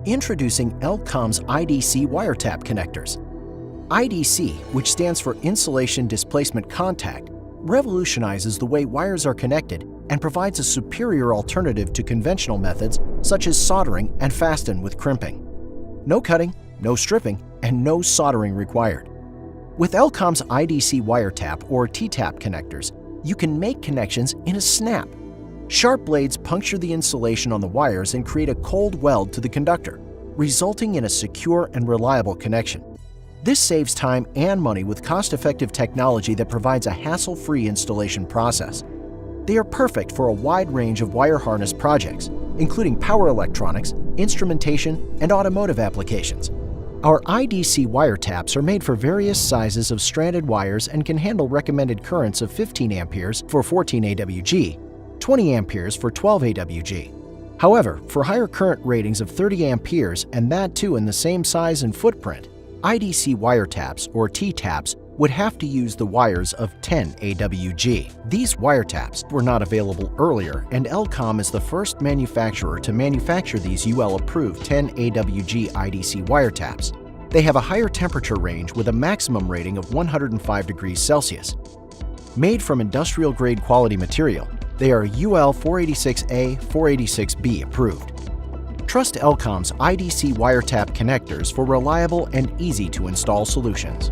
Introducing Elcom's IDC Wiretap connectors. IDC, which stands for Insulation Displacement Contact, revolutionizes the way wires are connected and provides a superior alternative to conventional methods such as soldering and fasten with crimping. No cutting, no stripping, and no soldering required. With Elcom's IDC Wiretap or T-tap connectors, you can make connections in a snap. Sharp blades puncture the insulation on the wires and create a cold weld to the conductor, resulting in a secure and reliable connection. This saves time and money with cost-effective technology that provides a hassle-free installation process. They are perfect for a wide range of wire harness projects, including power electronics, instrumentation, and automotive applications. Our IDC wiretaps are made for various sizes of stranded wires and can handle recommended currents of 15 amperes for 14 AWG, 20 amperes for 12 AWG. However, for higher current ratings of 30 amperes, and that too in the same size and footprint, IDC wiretaps or T-taps would have to use the wires of 10 AWG. These wiretaps were not available earlier, and Elcom is the first manufacturer to manufacture these UL-approved 10 AWG IDC wiretaps. They have a higher temperature range with a maximum rating of 105 degrees Celsius. Made from industrial-grade quality material, they are UL 486A, 486B approved. Trust Elcom's IDC Wiretap connectors for reliable and easy-to-install solutions.